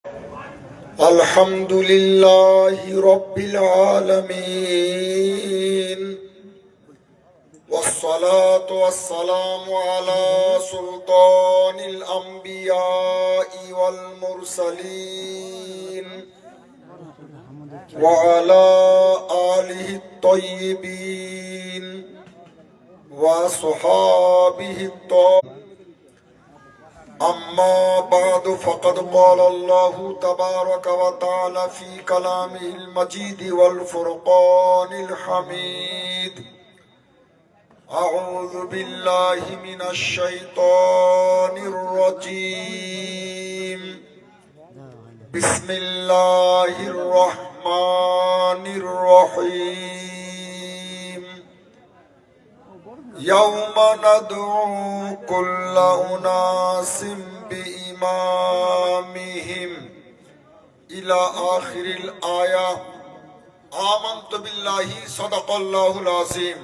الحمد لله رب العالمين، والصلاة والسلام على سلطان الأنبياء والمرسلين وعلى آله الطيبين وصحابه الطاهرين. أما بعد فقد قال الله تبارك وتعالى في كلامه المجيد والفرقان الحميد: أعوذ بالله من الشيطان الرجيم. بسم الله الرحمن الرحيم. يوم ندعو كل أناس بإمامهم إلى آخر الآية. آمنت بالله صدق الله العظيم.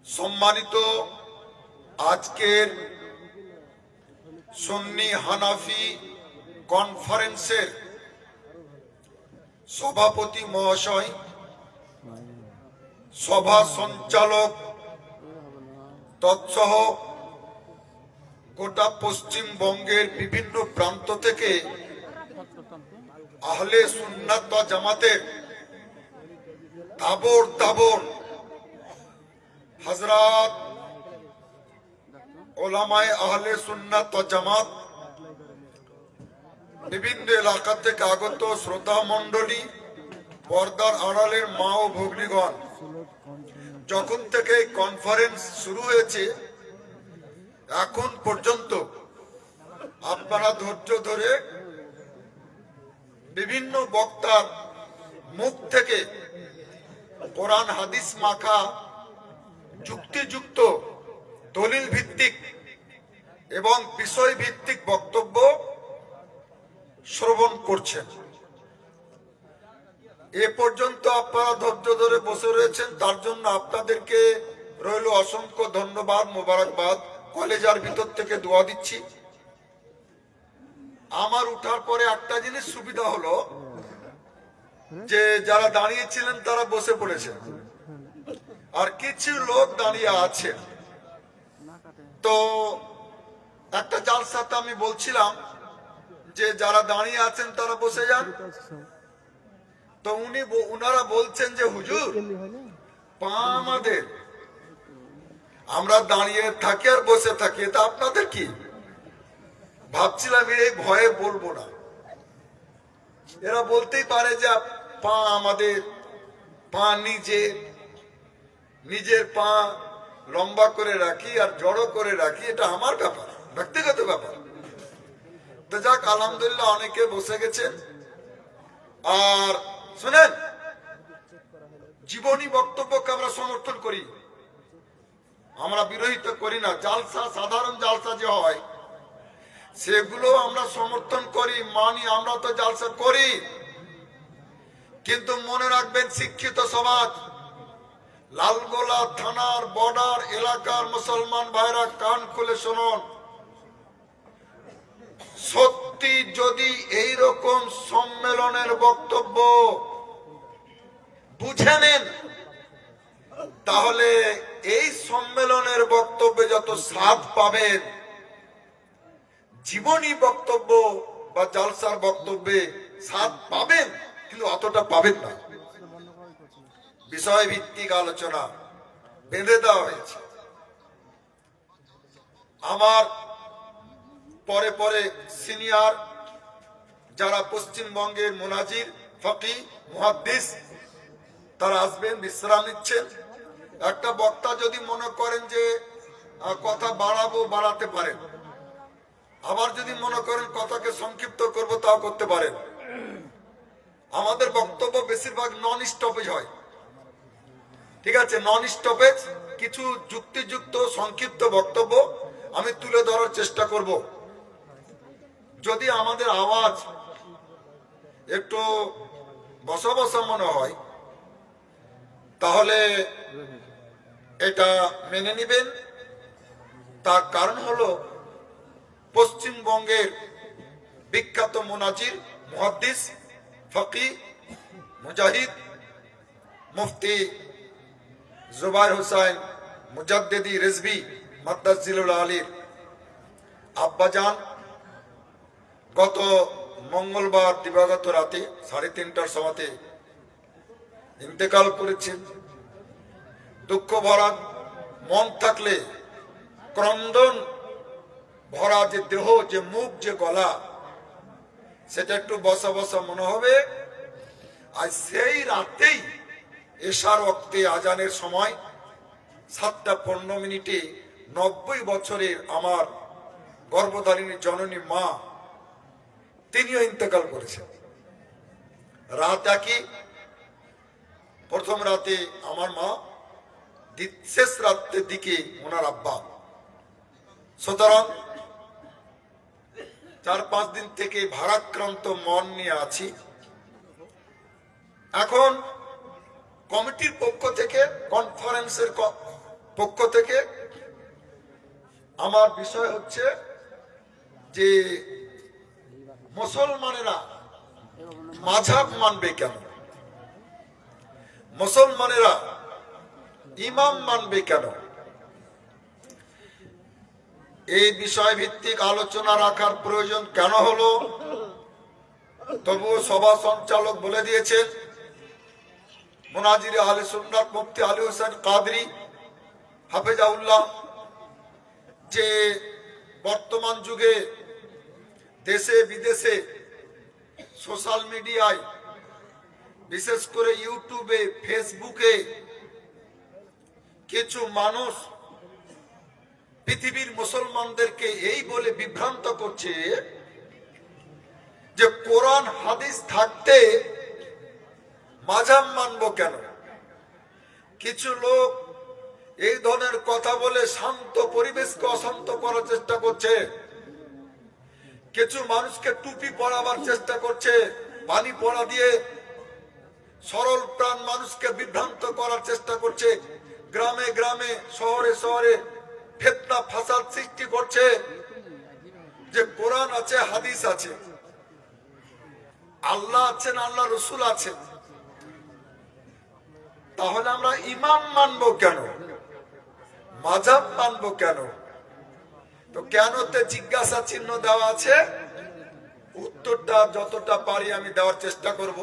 সম্মানিত আজকের সুন্নি হানাফি কনফারেন্সের সভাপতি মহাশয়, সভা সঞ্চালক তৎসহ গোটা পশ্চিমবঙ্গের বিভিন্ন প্রান্ত থেকে আহলে সুন্নাত ওয়াল জামাতের তাবর তাবর হযরত উলামায়ে আহলে সুন্নাত ওয়াল জামাত, বিভিন্ন এলাকা থেকে আগত শ্রোতা মণ্ডলী, পর্দার আড়ালের মা ও ভগ্নীগণ, যখন থেকে কনফারেন্স শুরু হয়েছে এখন পর্যন্ত আপনারা ধৈর্য ধরে বিভিন্ন বক্তার মুখ থেকে কোরআন হাদিস মাখা যুক্তিযুক্ত দলিল ভিত্তিক এবং বিষয় ভিত্তিক বক্তব্য শ্রবণ করছেন। এ পর্যন্ত আপনারা ধৈর্য ধরে বসে রয়েছেন, তার জন্য আপনাদেরকে রইল অসংখ্য ধন্যবাদ, মোবারকবাদ। কলেজার ভিতর থেকে দোয়া দিচ্ছি। আমার উঠার পরে একটা জিনিস সুবিধা হলো যে যারা দাঁড়িয়েছিলেন তারা বসে পড়েছেন, আর কিছু লোক দাঁড়িয়ে আছে। তো একটা জালসাতে আমি বলছিলাম যে যারা দাঁড়িয়ে আছেন তারা বসে যান। তো উনারা বলছেন যে হুজুর পা আমাদের, আমরা দাঁড়িয়ে থাকি আর বসে থাকি, এটা আপনাদের কি? ভাবছিলাম এই ভয়ে বলবো না। এরা বলতেই পারে যে পা আমাদের, পা নিজের পা লম্বা করে রাখি আর জড়ো করে রাখি, এটা আমার ব্যাপার, ব্যক্তিগত ব্যাপার। তো যাক, আলহামদুলিল্লাহ অনেকে বসে গেছেন। আর শুনেন, জীবনী বক্তব্যকে আমরা সমর্থন করি, আমরা বিরোধিতা করি না। জালসা, সাধারণ জালসা যে হয় সেগুলো আমরা সমর্থন করি, মানি, আমরা তো জালসা করি। কিন্তু মনে রাখবেন, শিক্ষিত সমাজ, লালগোলা থানার বর্ডার এলাকার মুসলমান ভাইরা কান খুলে শুনুন, সত্যি যদি এই রকম সম্মেলনের বক্তব্য বুঝে নেন, তাহলে এই সম্মেলনের বক্তব্যে যত স্বাদ পাবেন, জীবনী বক্তব্য বা জালসার বক্তব্যে স্বাদ পাবেন, কিন্তু অতটা পাবেন না। বিষয় ভিত্তিক আলোচনা বেঁধে দেওয়া হয়েছে। আমার পরে পরে সিনিয়র যারা পশ্চিমবঙ্গের মুনাজির, ফকিহ, মুহাদ্দিস, তারা আসবেন, বিশ্রাম নিচ্ছেন। একটা বক্তা যদি মনে করেন যে কথা বাড়াবো, বাড়াতে পারেন। আবার যদি মনে করেন কথাকে সংক্ষিপ্ত করব, তাও করতে পারেন। আমাদের বক্তব্য বেশিরভাগ নন স্টপেজ হয়, ঠিক আছে? নন স্টপেজ, কিছু যুক্তিযুক্ত সংক্ষিপ্ত বক্তব্য আমি তুলে ধরার চেষ্টা করব। যদি আমাদের আওয়াজ একটু বসা বসা মনে হয়, তাহলে এটা মেনে নেবেন। তার কারণ হলো পশ্চিমবঙ্গের বিখ্যাত মুনাজির, মুহাদ্দিস, ফকি, মুজাহিদ, মুফতি জুবাইর হুসাইন মুজাদ্দিদি রিজভী মাদ্দাজিলুল আলীর আব্বাজান গত মঙ্গলবার দিবাগত রাতে 3:30টার সময়তে ইন্তেকাল করেছেন। দুঃখ ভরা মন থাকলে, ক্রন্দন ভরা যে দেহ, যে মুখ, যে গলা, সেটা একটু বসা বসা মনে হবে। আর সেই রাতেই এশার ওয়াক্তে আজানের সময় 7:15 90 বছরের আমার গর্ভধারিণী জননী মা, তিনিও ইন্তেকাল করেছেন। রাত একই, প্রথম রাতে আমার মা, শেষ রাতের দিকে ওনার আব্বা। সুতরাং 4-5 দিন থেকে ভারাক্রান্ত মন নিয়ে আছি। এখন কমিটির পক্ষ থেকে, কনফারেন্সের পক্ষ থেকে আমার বিষয় হচ্ছে যে মুসলমানেরা মাযহাব মানবে কেন, মুসলমানেরা ইমাম মানবে কেন, এই বিষয় ভিত্তিক আলোচনা রাখার প্রয়োজন কেন হলো। তবুও সভা সঞ্চালক বলে দিয়েছেন, মুনাজির আহলে সুন্নাত মুফতি আলী হোসেন কাদরি হাফেজাউল্লাহ, যে বর্তমান যুগে দেশে বিদেশে সোশ্যাল মিডিয়ায়, বিশেষ করে ইউটিউবে, ফেসবুকে কিছু মানুষ পৃথিবীর মুসলমানদেরকে এই বলে বিভ্রান্ত করছে যে কোরআন হাদিস থাকতে মাযহাব মানবো কেন। কিছু লোক এই ধরনের কথা বলে শান্ত পরিবেশকে অশান্ত করার চেষ্টা করছে। কিছু মানুষকে টুপি পরাবার চেষ্টা করছে, বাণী পড়া দিয়ে সরল প্রাণ মানুষকে বিভ্রান্ত করার চেষ্টা করছে। গ্রামে গ্রামে, শহরে শহরে ফিতনা ফাসাদ সৃষ্টি করছে যে কোরআন আছে, হাদিস আছে, আল্লাহ আছেন, আল্লাহ রসুল আছেন, তাহলে আমরা ইমাম মানবো কেন, মাযহাব মানবো কেন? তো কেনতে জিজ্ঞাসা চিহ্ন দেওয়া আছে। উত্তরটা যতটা পারি আমি দেওয়ার চেষ্টা করব।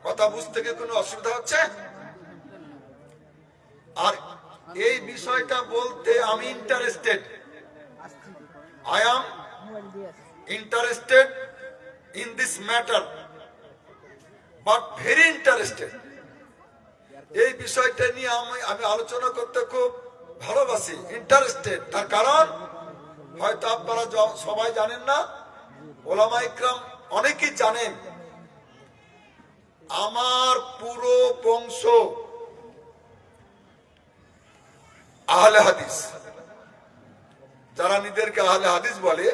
কথা বুঝতে কি কোনো অসুবিধা হচ্ছে? আর এই বিষয়টা বলতে আমি interested, I am interested in this matter, but very interested. এই বিষয়টা নিয়ে আমি আলোচনা করতে খুব ভালোবাসি, ইন্টারেস্টেড। তার কারণ হয়তো আপনারা সবাই জানেন না, ওলামা ইকরাম অনেকেই জানেন, আমার পুরো বংশ আহলে হাদিস, যারা নিজেদেরকে আহলে হাদিস বলে,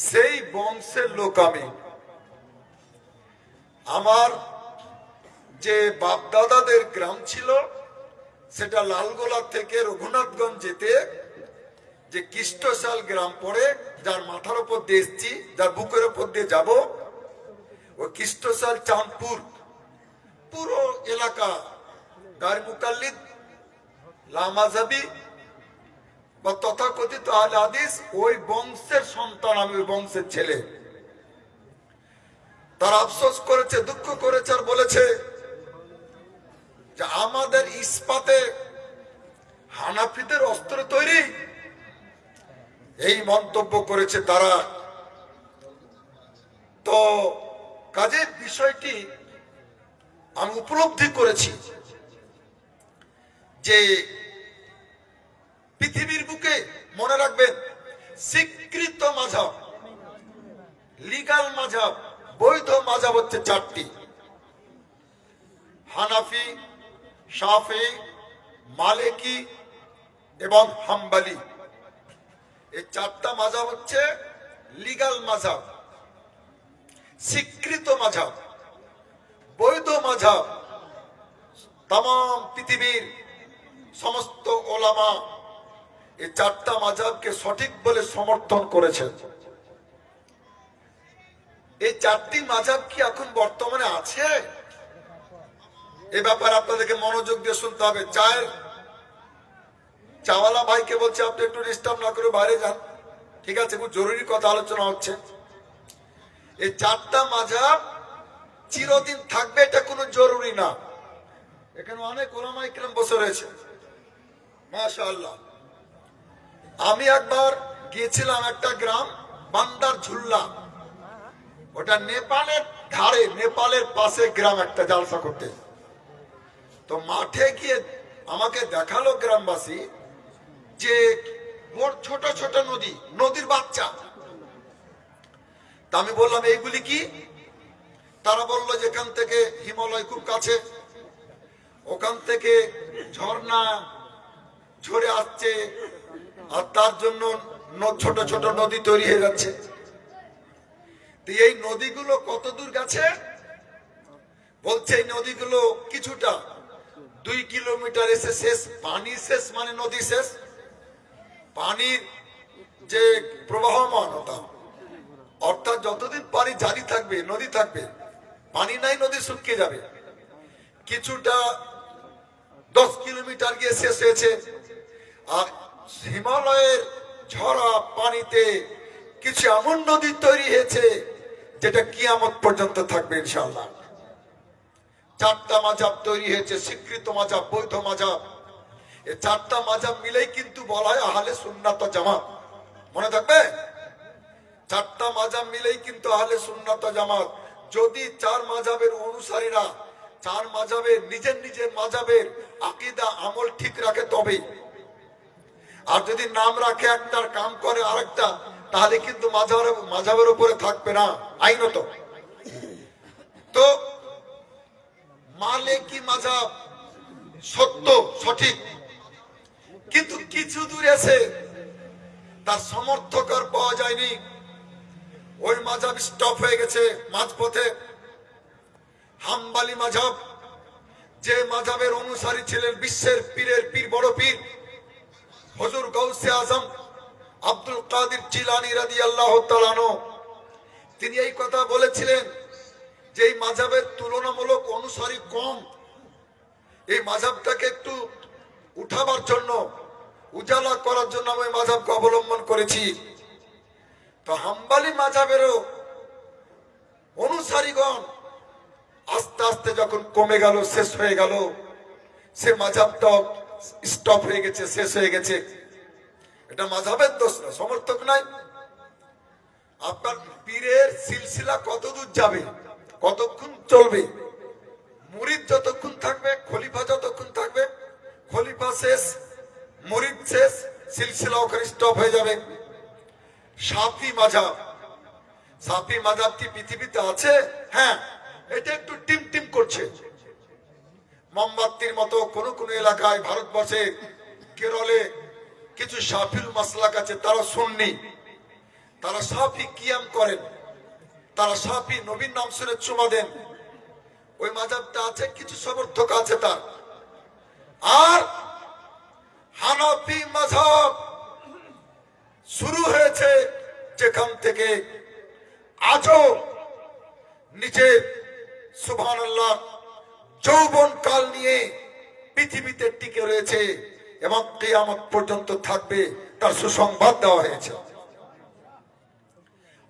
সেই বংশের লোক আমি। আমার যে বাপদাদাদের গ্রাম ছিল সেটা লালগোলা থেকে রঘুনাথগঞ্জ যেতে যে কৃষ্ণশাল গ্রাম পড়ে, যার মাথার উপর দিয়ে এসছি, যার বুকের উপর দিয়ে যাব, ওই কৃষ্ণশাল চাঁদপুর পুরো এলাকা গায়ের মুকাল্লিদ, লামাজাবি বা তথাকথিত আহলে হাদিস, ওই বংশের সন্তান আমি, ওই বংশের ছেলে। তারা আফসোস করেছে, দুঃখ করেছে, আর বলেছে যে আমাদের ইস্পাতে হানাফিদের অস্ত্র তৈরি, এই মন্তব্য করেছে তারা। তো কাজের বিষয়টি আমি উপলব্ধি করেছি যে পৃথিবীর বুকে, মনে রাখবেন, স্বীকৃত মাযহাব, লিগাল মাযহাব, বৈধ মাযহাব হচ্ছে 4টি: হানাফি, শাফি, মালিকি এবং হাম্বলি। এই 4টা মাযহাব হচ্ছে লিগাল মাযহাব, স্বীকৃত মাযহাব, বৈধ মাযহাব। তাম পৃথিবীর সমস্ত ওলামা এই 4টা মাযহাবকে সঠিক বলে সমর্থন করেছেন। এই চারটি মাযহাব কি এখন বর্তমানে আছে? এ ব্যাপারে আপনাদেরকে মনোযোগ দিয়ে শুনতে হবে। চাওয়ালা ভাইকে বলছে আপনি একটু ডিস্টার্ব না করে বাইরে যান। ঠিক আছে, খুব জরুরি কথা আলোচনা হচ্ছে। এই চারটা মাযহাব চিরদিন থাকবে এটা কোনো জরুরি না। এখানে অনেক ওলামা ইকরাম বসে রয়েছে, মাশাআল্লাহ। আমি একবার গিয়েছিলাম একটা গ্রাম বান্দার ঝুল্লা, ওটা নেপালের ধারে, নেপালের পাশে গ্রাম, একটা জালসা করতে। তো মাঠে গিয়ে আমাকে দেখালো গ্রামবাসী যে ছোট ছোট নদী, নদীর বাচ্চা। তা আমি বললাম এইগুলি কি? তারা বললো যেখান থেকে হিমালয় খুব কাছে, ওখান থেকে ঝর্ণা ঝরে আসছে, আর তার জন্য ছোট ছোট নদী তৈরি হয়ে যাচ্ছে। এই নদীগুলো কত দূর গেছে? বলছে এই নদীগুলো কিছুটা 2 কিলোমিটার এসে শেষ। পানি শেষ মানে নদী শেষ। পানির যে প্রবাহমানতা, অর্থাৎ যতদিন পানি জারি থাকবে নদী থাকবে, পানি নাই নদী শুকিয়ে যাবে। কিছুটা 10 কিলোমিটার গিয়ে শেষ হয়েছে। আর হিমালয়ের ঝরা পানিতে কিছু এমন নদী তৈরি হয়েছে যেটা কিয়ামত পর্যন্ত থাকবে ইনশাআল্লাহ। চারটা মাযহাব তৈরি হয়েছে, স্বীকৃত মাযহাব, বৈধ মাযহাব। এই চারটা মাযহাব মিলেই কিন্তু বলা হয় আহলে সুন্নাত ওয়াল জামাত। মনে থাকবে, চারটা মাযহাব মিলেই কিন্তু আহলে সুন্নাত ওয়াল জামাত। যদি চার মাযহাবের অনুসারীরা চার মাযহাবের নিজের নিজের মাযহাবের আকীদা আমল ঠিক রাখে তবেই। আর যদি নাম রাখে একটার কাম করে আরেকটা, তাহলে কিন্তু মাযহাবের উপরে থাকবে না আইনত। তো মালিকি মাযহাব সত্য সঠিক, কিন্তু কিছু দূরে আছে তার সমর্থক আর পাওয়া যায়নি। ওই মাযহাব স্টপ হয়ে গেছে মাঝপথে। হাম্বলি মাযহাব, যে মাযহাবের অনুসারী ছিলেন বিশ্বের পীরের পীর, বড় পীর হুজুর গাউসে আজম আব্দুল কাদের জিলানী রাদিয়াল্লাহু তাআলা আনহু, তিনি এই কথা বলেছিলেন যে এই মাযহাবের তুলনামূলক অনুসারী কম। এই মাযহাবটাকে একটু উঠাবার জন্য, উজালা করার জন্য আমি মাযহাবকে অবলম্বন করেছি। তো হাম্বলি মাযহাবেরও অনুসারীগণ আস্তে আস্তে যখন কমে গেল, শেষ হয়ে গেল, সে মাযহাবটা স্টপ হয়ে গেছে, শেষ হয়ে গেছে। এটা মাযহাবের দোষ না, সমর্থক নাই। আপনার পীরের সিলসিলা কতদূর যাবে, কতক্ষণ চলবে? মুরিদ যতক্ষণ থাকবে, খলিফা যতক্ষণ থাকবে, খলিফা শেষ, মুরিদ শেষ, সিলসিলা ওখানে স্টপ হয়ে যাবে। শাফি মাযহাব, শাফি মাযহাব কি পৃথিবীতে আছে? হ্যাঁ, এটা একটু টিম টিম করছে। মোমবাতির মতো কোন কোন এলাকায় ভারতবর্ষে, কেরলে কিছু শাফিউল মাসলাক আছে, তারা সুন্নি, তারা শাফি কিয়াম করেন, তারা শাফি নবীর নাম শুনে চুমা দেন। ওই মাযহাবটা আছে, কিছু সমর্থক আছে তার। আর হানাফি মাযহাব শুরু হয়েছে যেখান থেকে আজও নিজে সুবহানাল্লাহ যৌবন কাল নিয়ে পৃথিবীতে টিকে রয়েছে এবং কিয়ামত পর্যন্ত থাকবে, তার সুসংবাদ দেওয়া হয়েছে।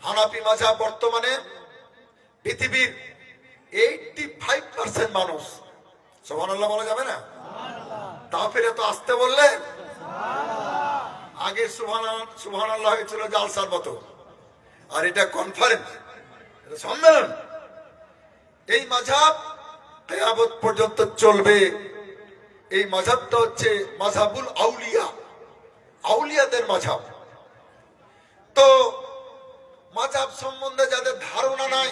হানাফি মাযহাব বর্তমানে পৃথিবীর 85% মানুষ, সুবহানাল্লাহ বলা যাবে না? তাফসীর এত আসতে বললে আগে সুবহানাল্লাহ হয়েছিল জালসার মতো, আর এটা কনফারেন্স, এটা সম্মেলন। এই মাযহাব কিয়ামত পর্যন্ত চলবে। এই মাযহাবটা হচ্ছে মাযহাবুল আউলিয়া, আউলিয়াদের মাযহাব। তো মাযহাব সম্বন্ধে যাদের ধারণা নাই,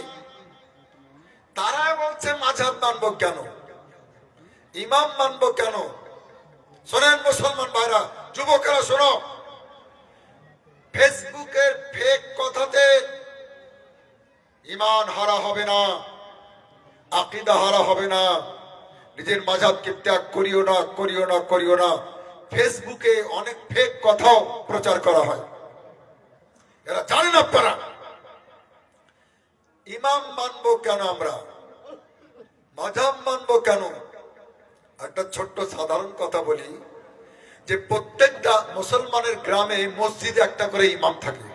তারা বলছে মাযহাব মানবো কেন, ইমাম মানবো কেন? শোনেন মুসলমান ভাইরা, যুবকেরা শোনো, ফেসবুকের ফেক কথাতে ঈমান হারা হবে না, আকীদা হারা হবে না। নিজের মাযহাবকে ত্যাগ করিও না, করিও না, করিও না। ফেসবুকে অনেক ফেক কথাও প্রচার করা হয়, এরা জানেন আপনারা। ইমাম মানবো কেন আমরা, মাযহাব মানবো কেন? একটা ছোট্ট সাধারণ কথা বলি, যে প্রত্যেকটা মুসলমানের গ্রামে মসজিদে একটা করে ইমাম থাকে,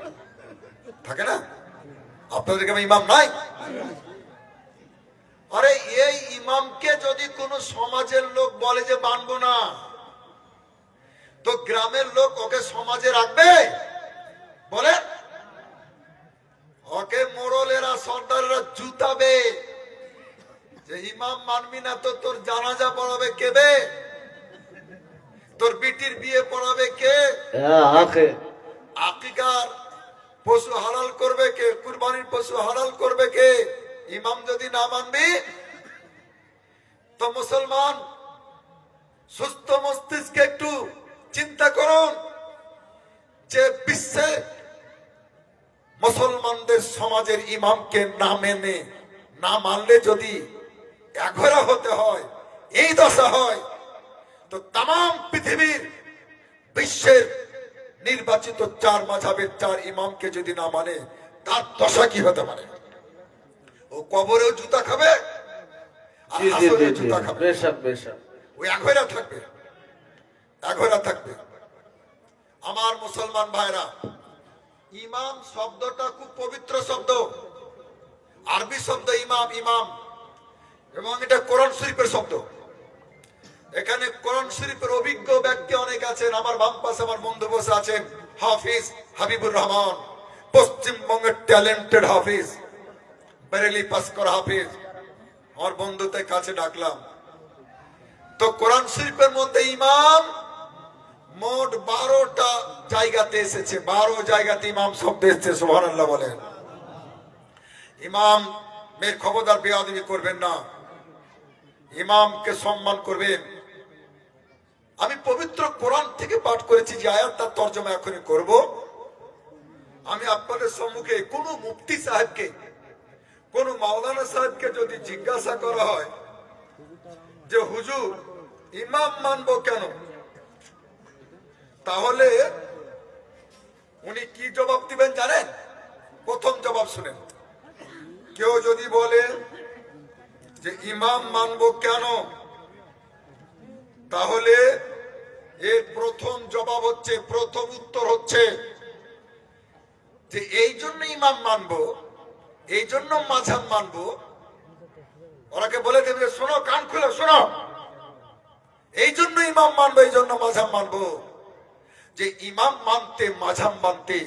থাকে না? আপনাদের গ্রামে ইমাম নাই? আরে এই ইমামকে যদি কোন সমাজের লোক বলে যে মানবো না, তো গ্রামের লোক ওকে সমাজে রাখবে? বলে ওকে মোড়লেরা সর্দাররা জুতাবে, যে ইমাম মানবি না তো তোর জানাজা পড়াবে কে বে? তোর বিটির বিয়ে পড়াবে কে? আকিকার পশু হালাল করবে কে? কুরবানির পশু হালাল করবে কে? ইমাম যদি না মানবি, তো মুসলমান সুস্থ মস্তিষ্কে একটু চিন্তা করুন, যে বিশ্বে মুসলমানদের সমাজের ইমামকে না মেনে না মানলে যদি এঘরা হতে হয়, এই দশা হয়, তো তাম পৃথিবীর বিশ্বের নির্বাচিত 4 মাযহাবের 4 ইমামকে যদি না মানে, তার দশা কি হতে পারে? ও কবরেও জুতা খাবে আর হাসরেও জুতা খাবে, ও এঘরা থাকবে, এঘরা থাকবে। আমার মুসলমান ভাইরা, ইমাম শব্দটা খুব পবিত্র শব্দ, আরবি শব্দ ইমাম, ইমাম, এবং এটা কোরআন শরীফের শব্দ। এখানে কোরআন শরীফের অভিজ্ঞ ব্যক্তি অনেক আছেন। আমার বাম পাশে আমার বন্ধু বসে আছেন হাফিজ হাবিবুর রহমান, পশ্চিমবঙ্গের ট্যালেন্টেড হাফিজ, বেরেলি পাস করা হাফিজ। আমার বন্ধুদের কাছে ডাকলাম, তো কোরআন শরীফের মধ্যে ইমাম মোট 12টা জায়গাতে এসেছে, 12 জায়গাতে ইমাম শব্দ এসেছে। সুবহানাল্লাহ বলেন। ইমাম মের খবরদার বেয়াদবি করবেন না, ইমামকে সম্মান করবেন। আমি পবিত্র কোরআন থেকে পাঠ করেছি, যে আয়াত তার তর্জমা এখনই করব। আমি আপনাদের সম্মুখে কোন মুফতি সাহেবকে, কোন মাওলানা সাহেবকে যদি জিজ্ঞাসা করা হয় যে হুজুর ইমাম মানবো কেন, তাহলে উনি কি জবাব দিবেন জানেন? প্রথম জবাব শুনেন। কেউ যদি বলে যে ইমাম মানবো কেন, তাহলে এর প্রথম জবাব হচ্ছে, প্রথম উত্তর হচ্ছে যে এই জন্য ইমাম মানবো, এই জন্য মাযহাব মানবো। ওরাকে বলে দেবে, শোনো, কান খুলে শোনো, এই জন্য ইমাম মানবো, এই জন্য মাযহাব মানবো। যে ইমাম মানতে মাযহাব মানতে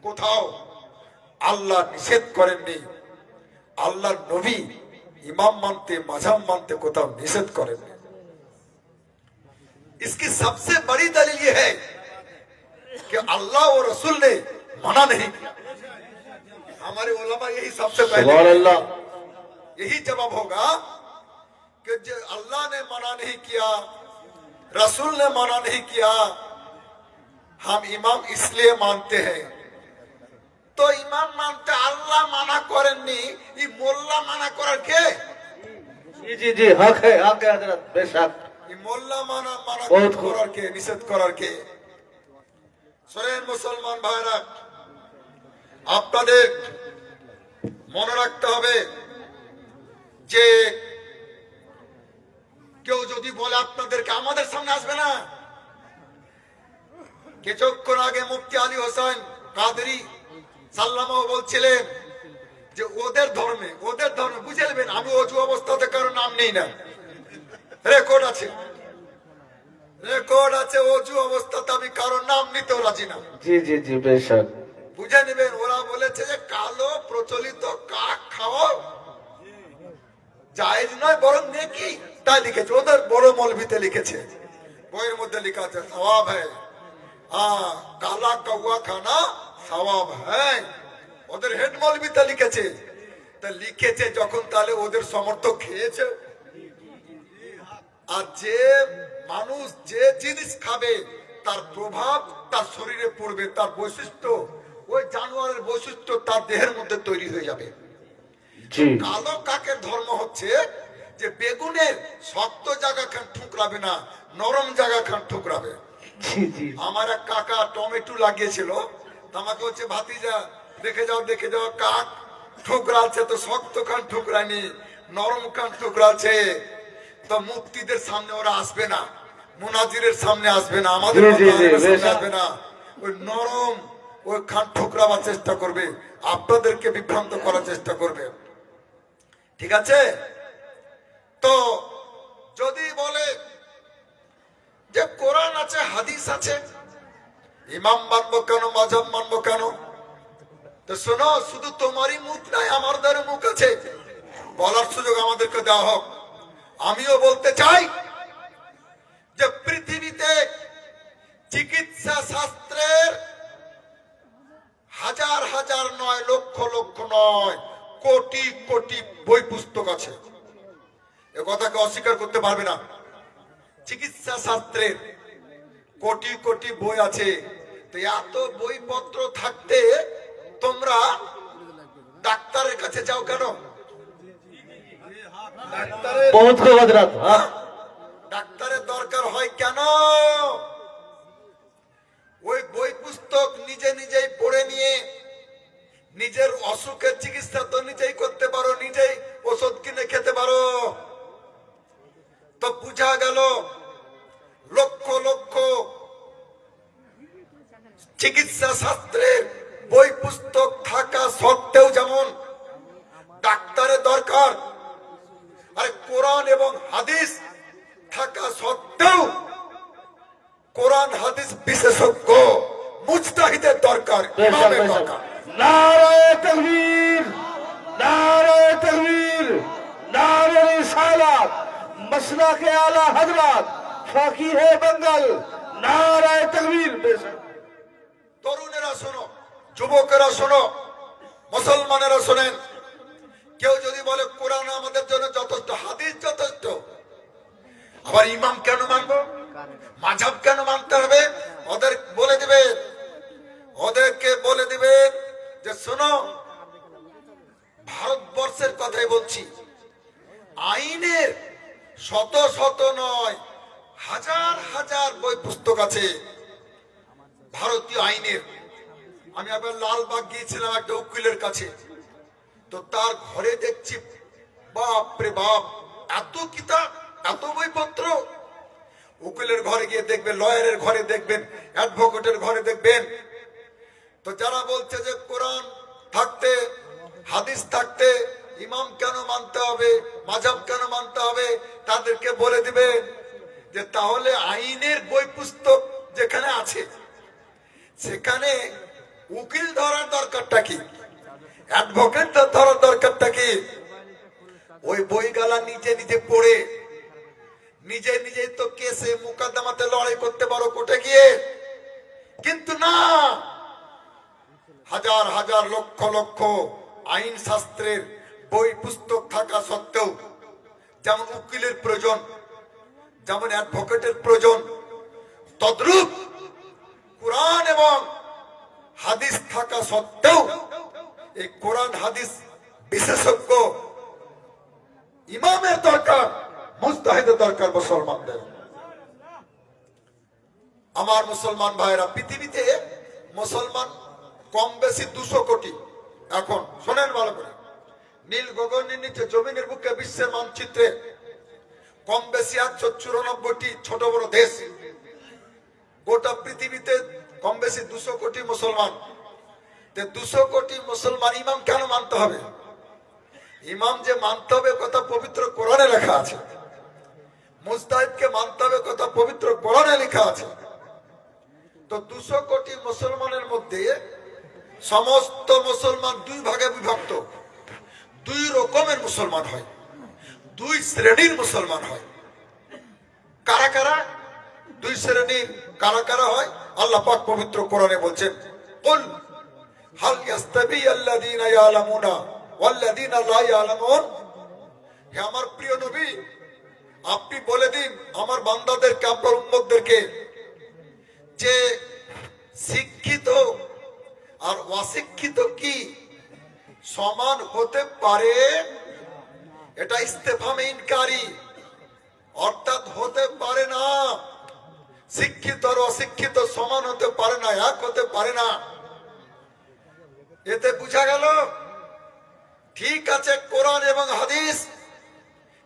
কোথাও আল্লাহ নিষেধ করেননি, আল্লাহর নবী इमाम मानते मजहब मानते कोता निषेध करेंगे। इसकी सबसे बड़ी दलील ये है कि अल्लाह और रसूल ने मना नहीं किया। हमारे उलमा यही सबसे पहले यही जवाब होगा कि जो अल्लाह ने मना नहीं किया, रसूल ने मना नहीं किया, हम इमाम इसलिए मानते हैं। तो इमाम मानते अल्लाह मना करेंनी, ये मोल्ला मना कर के? जी जी जी हक है हजरत, बेशक। ये मोल्ला मना कर के, निषेध कर के। सुनें मुसलमान भाईरा, আপনাদের মনে রাখতে হবে যে কেউ যদি বলে আপনাদেরকে আমাদের সামনে আসবে না। কিছুক্ষণ আগে মুফতি আলী হোসেন কাদরি সাল্লামাও বলছিলেন যে ওদের ধর্মে বুঝে নেবেন, আমি অজু অবস্থাতে কারো নাম নেই না, রেকর্ড আছে, অজু অবস্থাতে আমি কারো নাম নিতেও রাজি না। জি জি জি বেশক বুঝে নেবেন। ওরা বলেছে যে কালো প্রচলিত কাক খাওয়া জায়েজ নয়, বরং নেকি, তাই লিখেছে। ওদের বড় মৌলভিতে লিখেছে, বইয়ের মধ্যে লেখা আছে সওয়াব হ্যায়, কালা কৌয়া খানা সওয়াব হ্যায়। ওদের হেড মৌলভিতে লিখেছে। তা লিখেছে যখন, তাহলে ওদের সমর্থক খেয়েছে। আর যে মানুষ যে জিনিস খাবে তার প্রভাব তার শরীরে পড়বে, তার বৈশিষ্ট্য, ওই জানোয়ারের বৈশিষ্ট্য তার দেহের মধ্যে তৈরি হয়ে যাবে। কালো কাকের ধর্ম হচ্ছে যে বেগুনের শক্ত জায়গা খান ঠুকরাবে না, নরম জায়গা খান ঠুকরাবে। আমার এক কাকা টমেটো লাগিয়েছিল, আমাকে হচ্ছে ভাতিজা দেখে যাও কাক ঠুকরাচ্ছে, তো শক্ত কান ঠুকরানি, নরম কান ঠুকরাচ্ছে। তো মুফতিদের সামনে ওরা আসবে না, মুনাজিরের সামনে আসবে না, আমাদের জি, জি, জি, সামনে বেশ। আসবে না। ওই নরম ওই কান ঠুকরাবার চেষ্টা করবে, আপনাদেরকে বিভ্রান্ত করার চেষ্টা করবে। ঠিক আছে? তো যদি বলে যে কোরআন আছে, হাদিস আছে, ইমাম মানবো কেন, মাযহাব মানবো কেন? তো শোনো, শুধু তোমারই মুখ নাই, আমাদেরও মুখ আছে, বলার সুযোগ আমাদেরকে দেওয়া হোক। আমিও বলতে চাই যে পৃথিবীতে চিকিৎসা শাস্ত্রের হাজার হাজার নয়, লক্ষ লক্ষ নয়, কোটি কোটি বই পুস্তক আছে, এ কথাকে অস্বীকার করতে পারবে না। চিকিৎসা শাস্ত্রের কোটি কোটি বই আছে। তো এত বইপত্র থাকতে তোমরা ডাক্তারের কাছে যাও কেন? ডাক্তারের बहुत खूब हजरत। हाँ ডাক্তারের দরকার হয় কেন? ওই বই পুস্তক নিজে নিজেই পড়ে নিয়ে নিজের অসুখের চিকিৎসা তো নিজেই করতে পারো, নিজেই ওষুধ কিনে খেতে পারো। তো বুঝা গেল লক্ষ লক্ষ চিকিৎসা শাস্ত্রের বই পুস্তক থাকা সত্ত্বেও যেমন ডাক্তারের দরকার, আরে কোরআন এবং হাদিস থাকা সত্ত্বেও কোরআন হাদিস বিশেষজ্ঞ মুজতাহিদের দরকার, बेशक ইমামের बेशक। দরকার। नारे तकबीर, नारे तकबीर, नारे रिसालत, मसला के आला हजरत, फकीह बंगल, नारे तकबीर। बेशक। তরুণেরা শোনো, যুবকেরা শোনো, মুসলমানেরা শোনেন। কেউ যদি বলে কোরআন আমাদের জন্য যথেষ্ট, হাদিস যথেষ্ট, আবার ইমাম কেন মানবো, মাযহাব কেন মানতে হবে? ওদের বলে দিবে, ওদেরকে বলে দিবে যে শোনো, ভারতবর্ষের কথাই বলছি, আইনের শত শত নয়, হাজার হাজার বই পুস্তক আছে ভারতীয় আইনের। আমি আবার লালবাগ গিয়েছিলাম একটা উকিলের কাছে, তো তার ঘরে দেখছি বাপ রে বাপ, এত কিতাব, এত বইপত্র। উকিলের ঘরে গিয়ে দেখবেন, লয়ারের ঘরে দেখবেন, অ্যাডভোকেটের ঘরে দেখবেন। তো যারা বলছে যে কোরআন থাকতে, হাদিস থাকতে ইমাম কেন মানতে হবে, মাযহাব কেন মানতে হবে, তাদেরকে বলে দিবে যে তাহলে আইনের বই পুস্তক যেখানে আছে সেখানে উকিল ধরার দরকারটা কি, অ্যাডভোকেট ধরার দরকারটা কি? ওই বইগালা নিজে নিজে পড়ে নিজে নিজে তো কেসে মুকদ্দমাতে লড়াই করতে পারো কোর্টে গিয়ে, কিন্তু না, হাজার হাজার লক্ষ লক্ষ আইন শাস্ত্রের বই পুস্তক থাকা সত্ত্বেও যেমন উকিলের প্রয়োজন, যেমন অ্যাডভোকেটের প্রয়োজন, তদ্রূপ কোরআন এবং হাদিস থাকা সত্ত্বেও এই কোরআন হাদিস বিশেষজ্ঞ ইমামের দরকার, মুজতাহিদের দরকার মুসলমানদের। আমার মুসলমান ভাইরা, পৃথিবীতে মুসলমান কম বেশি 200 কোটি। এখন শোনেন ভালো করে, নীল গগনের নিচে জমিনের বুকে বিশ্বের মানচিত্রে কম বেশি 194টি ছোট বড় দেশ। গোটা পৃথিবীতে কম বেশি 200 কোটি মুসলমান। 200 কোটি মুসলমান ইমাম কেন মানতে হবে? ইমাম যে মানতে হবে কথা পবিত্র কোরআনে লেখা আছে, মুজতাহিদকে মানতে হবে কথা পবিত্র কোরআনে লেখা আছে। তো 200 কোটি মুসলমানের মধ্যে সমস্ত মুসলমান দুই ভাগে বিভক্ত, দুই রকমের মুসলমান হয়, দুই শ্রেণীর মুসলমান হয়। কারা কারা দুই শ্রেণীর, কারা কারা হয়? আল্লাহ পাক পবিত্র কোরআনে বলছেন, কুল হাল ইয়াস্তাবি আল্লাযীনা ইয়ালামুনা ওয়াল্লাযীনা লা ইয়ালামুন। হে আমার প্রিয় নবী, আপনি বলে দিন আমার বান্দাদেরকে, আপনার উম্মতদেরকে, যে শিক্ষিত আর অশিক্ষিত কি সমান হতে পারে? এটা ইস্তেফহামে ইনকারি, অর্থাৎ হতে পারে না। শিক্ষিত আর অশিক্ষিত সমান হতে পারে না, এক হতে পারে না। এতে বোঝা গেল ঠিক আছে, কোরআন এবং হাদিস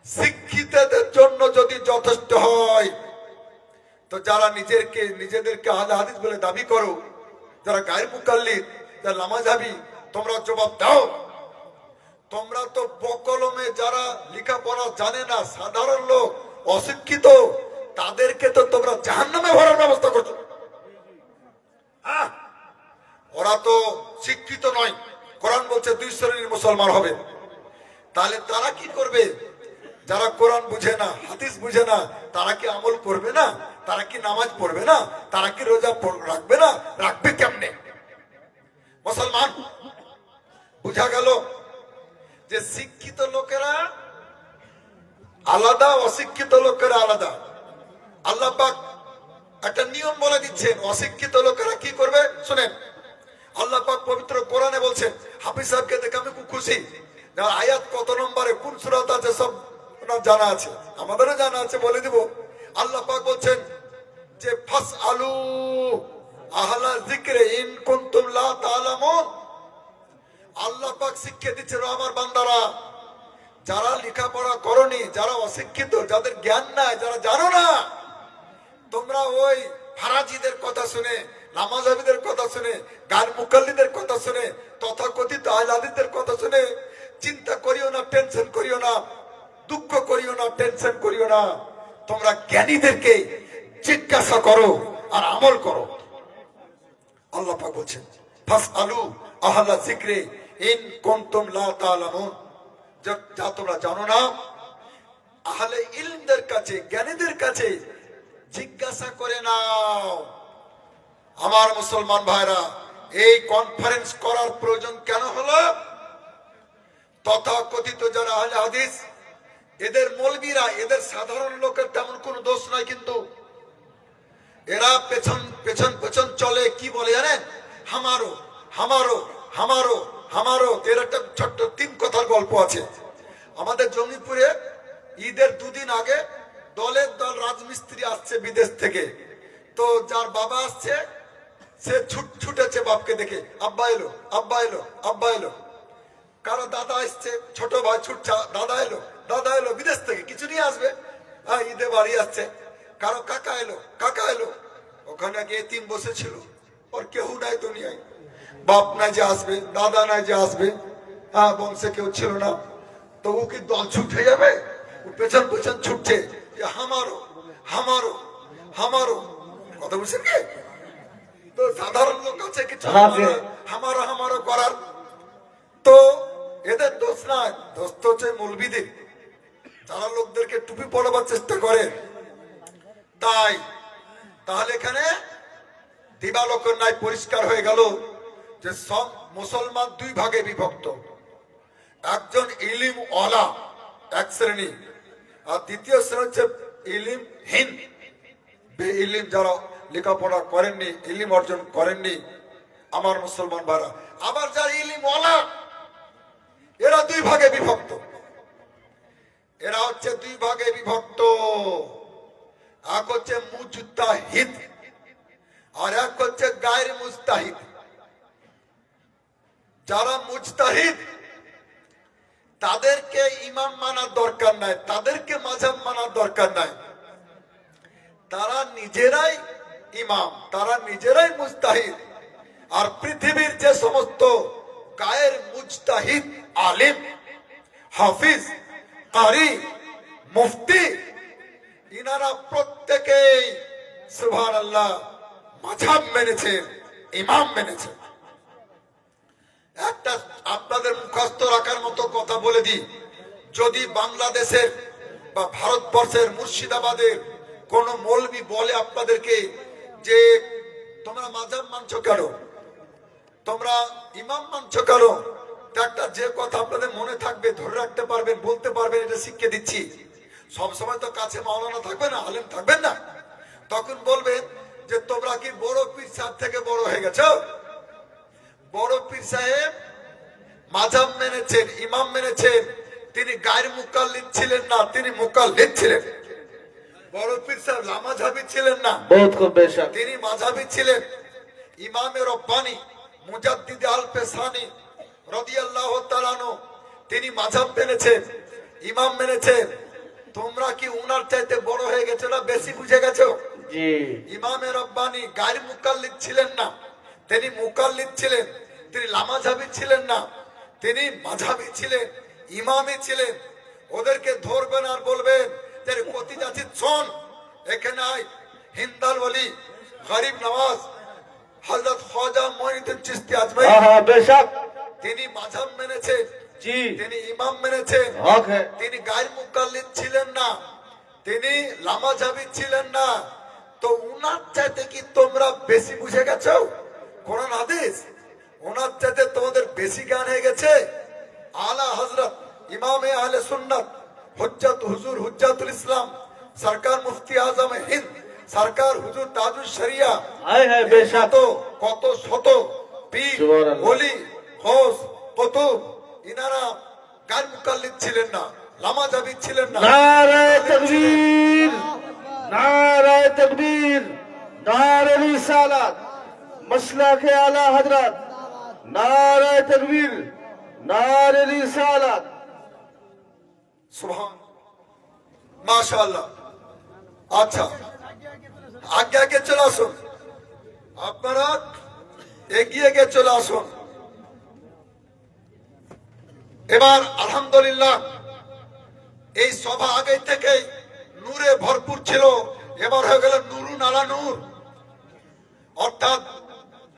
শিক্ষিতদের জন্য যদি যথেষ্ট হয়, তো যারা নিজেদেরকে আহলে হাদিস বলে দাবি করো, যারা গায়ের মুকাল্লিদ, যারা নামাজহাবি, তোমরা জবাব দাও। তোমরা তো বকলমে যারা লেখাপড়া জানে না, সাধারণ লোক, অশিক্ষিত, তাদেরকে তো তোমরা জাহান্নামে ভরার ব্যবস্থা করছো। ওরা তো শিক্ষিত নয়। কোরআন বলছে 2 শ্রেণীর মুসলমান হবে। তাহলে তারা কি করবে? যারা কোরআন বুঝে না, হাদিস বুঝে না, তারা কি আমল করবে না? তারা কি নামাজ পড়বে না? তারা কি রোজা রাখবে না? রাখবে কেমনে? মুসলমান বুঝা গেল যে শিক্ষিত লোকেরা আলাদা, অশিক্ষিত লোকেরা আলাদা। আল্লাহ পাক একটা নিয়ম বলে দিচ্ছেন, অশিক্ষিত লোকেরা কি করবে শুনেন। আল্লাহ পাক পবিত্র কোরআনে বলছেন, হাফিজ সাহেবকে দেখে আমি খুব খুশি। আয়াত কত নম্বরে, কোন সূরাতে আছে সব জানা আছে, আমাদেরও জানা আছে, বলে দিব। আল্লাহ পাক বলছেন যে ফাসআলু আহলা যিকরি ইন কুনতুম লা তা'লামুন। আল্লাহ পাক শিক্ষা দিচ্ছেন, আমার বান্দারা, যারা লেখাপড়া করনি, যারা অশিক্ষিত, যাদের জ্ঞান নাই, যারা জানো না, তোমরা ওই ফারাজিদের কথা শুনে, নামাজহাবীদের কথা শুনে, গায়ের মুকাল্লিদের কথা শুনে, তথাকথিত আহলে হাদিসদের কথা শুনে চিন্তা করিও না, টেনশন করিও না, দুঃখ করিও না, টেনশন করিও না। তোমরা জ্ঞানীদেরকে জিজ্ঞাসা করো আর আমল করো। আল্লাহ পাক বলছেন ফাসআলু আহলা যিকরি ইন কুনতুম লা তা'লামুন। যা তোমরা জানো না, আহলে ইলমদের কাছে, জ্ঞানীদের কাছে জিজ্ঞাসা করে নাও। আমার মুসলমান ভাইরা, এই কনফারেন্স করার প্রয়োজন কেন হলো? তথাকথিত যারা আহলে হাদিস, এদের মৌলবীরা, এদের সাধারণ লোকের তেমন কোনো দোষ নয়, কিন্তু এরা পেছন পেছন পেছন চলে। কি বলে জানেন? হামারো হামারো হামারো হামারো। এর একটা ছোট্ট 3 কথার গল্প আছে। আমাদের জঙ্গিপুরে ঈদের 2 দিন আগে দলের দল রাজমিস্ত্রি আসছে বিদেশ থেকে। তো যার বাবা আসছে, সে ছুটেছে বাপকে দেখে, আব্বা এলো, আব্বা এলো, আব্বা এলো। কারো দাদা আসছে, ছোট ভাই ছুটছে, দাদা এলো, দাদা এলো, বিদেশ থেকে কিছু নিয়ে আসবে, ঈদে বাড়ি আসছে। কারো কাকা এলো, কাকা এলো। ওখানে গিয়ে 3 বসেছিল, ওর কেউ নাই দুনিয়ায়, বাপ নাই যে আসবে, দাদা নাই যে আসবে, বংশে কেউ ছিল না। তো ও কি দল ছুটে যাবে? ও পেছন পেছন ছুটছে, হামারো হামারো হামারো। কথা বলছেন কি? তো সাধারণ লোক আছে কিছু হামারো হামারো করার। তো এদের দোষ নাই, দোষ তো হচ্ছে মৌলবীদের, যারা লোকদেরকে টুপি পড়াবার চেষ্টা করে। তাহলে এখানে দিবালোকের নাই পরিষ্কার হয়ে গেল যে সব মুসলমান 2 ভাগে বিভক্ত। একজন ইলিম ওয়ালা, এক শ্রেণী, আর দ্বিতীয় শ্রেণী হচ্ছে ইলিমহীন, বেইলিম, যারা লেখাপড়া করেননি, ইলিম অর্জন করেননি। আমার মুসলমান ভাইরা, আবার যারা ইলিম ওয়ালা, এরা 2 ভাগে বিভক্ত। এরা হচ্ছে 2 ভাগে বিভক্ত। এক হচ্ছে মুজতাহিদ আর এক হচ্ছে গায়র মুজতাহিদ। যারা মুজতাহিদ, তাদেরকে ইমাম মানার দরকার নাই, তাদেরকে মাযহাব মানার দরকার নাই। তারা নিজেরাই ইমাম, তারা নিজেরাই মুজতাহিদ। আর পৃথিবীর যে সমস্ত গায়ের মুজতাহিদ, আলিম, হাফিজ, কারি, মুফতি, ইনারা প্রত্যেকেই সুবহানাল্লাহ মাযহাব মেনেছেন, ইমাম মেনেছেন। একটা আপনাদের মুখস্থ রাখার মতো কথা বলে দিই, যদি বাংলাদেশের বা ভারতবর্ষের মুর্শিদাবাদের কোন মৌলবি বলে আপনাদেরকে যে তোমরা মাযহাব মানছো কেন, তোমরা ইমাম মানছো কেন, একটা যে কথা আপনাদের মনে থাকবে, ধরে রাখতে পারবেন, বলতে পারবেন, এটা শিখিয়ে দিচ্ছি। সবসময় তো কাছে মাওলানা থাকবে না, আলেম থাকবেন না, তখন বলবেন যে তোমরা কি বড় পীর সাহেব থেকে বড় হয়ে গেছো? বড় পীর সাহেব মাযহাব মেনেছেন, ইমাম মেনেছেন, তিনি গায়ের মুকাল্লিদ ছিলেন না, তিনি মুকাল্লিদ ছিলেন। বড় পীর সাহেব লামাযহাবী ছিলেন না, বহুত খুব বেশক, তিনি মাযহাবী ছিলেন। ইমামে রব্বানি মুজাদ্দিদ আল পেসানি রাদিয়াল্লাহু তাআলা আনহু, তিনি মাঝহাব মেনেছেন, ইমাম মেনেছেন। তোমরা কি উনার চাইতে বড় হয়ে গেছো না বেশি বুঝে গেছো? জি ইমামে রব্বানি গায়ের মুকাল্লিদ ছিলেন না, তিনি মুকাল্লিদ ছিলেন। তিনি লামাঝাবি ছিলেন না, তিনি মাঝহাবি ছিলেন, ইমামই ছিলেন। ওদেরকে ধরবেন আর বলবেন যে কতি যাচ্ছি শোন, এখানে আয়। হিন্দাল ওলি, গরিব নওয়াজ, হযরত খ্বাজা মুঈনুদ্দিন চিশতি আজমাই, हाँ हाँ बेशक তিনি মাযহাব মেনেছেন, जी তিনি ইমাম মেনেছেন। हक है তিনি গায়ের মুকাল্লিদ ছিলেন না, তিনি লামাঝাবি ছিলেন না। তো উনার চাইতে কি তোমরা বেশি বুঝে গেছো কোরআন হাদিস? ওনার চাইতে তোমাদের বেশি জ্ঞান হয়ে গেছে? আলা হযরত ইমামে আহলে সুন্নাত হুজ্জাত হুজুর হুজ্জাতুল ইসলাম সরকার মুফতি আজম হিন্দ সরকার হুজুর তাজুল শরিয়া, हाय हाय बेशक কত কত শত পীর সুবহানাল্লাহ। ওলি গৌস কুতুব ইনারা গায়ের মুকাল্লিদ ছিলেন না, লামাঝাবি ছিলেন না। नारे तकबीर नारे तकबीर नारे रिसालत मसला के आला हजरत नारे तकबीर नारे रिसालत সুবহান মাশাআল্লাহ। আচ্ছা, আগে আগে চলে আসুন, আপনারা এগিয়ে গিয়ে চলে আসুন। এবার আলহামদুলিল্লাহ এই সভা আগে থেকে নূরে ভরপুর ছিল, এবার হয়ে গেল নুরুন আলা নূর। অর্থাৎ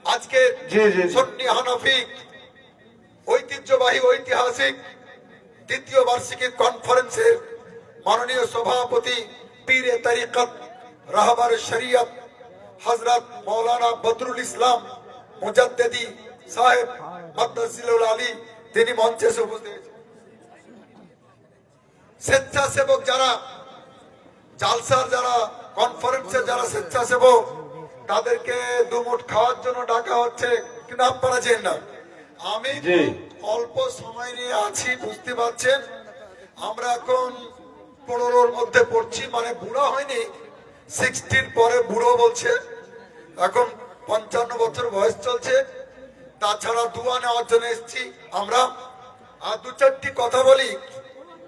আজকে জি, জি, জি। সুন্নি হানাফি ঐতিহ্যবাহী ঐতিহাসিক দ্বিতীয় বার্ষিকী কনফারেন্সের মাননীয় সভাপতি পীরে তরিকত রাহবার শরিয়ত হযরত মাওলানা বদরুল ইসলাম মুজাদ্দিদি সাহেব মাদ্দাজিলুল আলী, তিনি মঞ্চে এসে উপস্থিত হয়েছেন। স্বেচ্ছাসেবক যারা জালসার, যারা কনফারেন্সের যারা স্বেচ্ছাসেবক, তাদেরকে দুমুঠ খাওয়ার জন্য ডাকা হচ্ছে, কিন্তু আপনারা চেন না। আমি জি। অল্প সময় নিয়ে আছি, বুঝতে পারছেন। আমরা এখন 15-র মধ্যে পড়ছি, মানে বুড়ো হয়নি, 60 পরে বুড়ো বলছে। এখন 55 বছর বয়স চলছে। তাছাড়া দুয়া নেওয়ার জন্য এসেছি আমরা। আর দু চারটি কথা বলি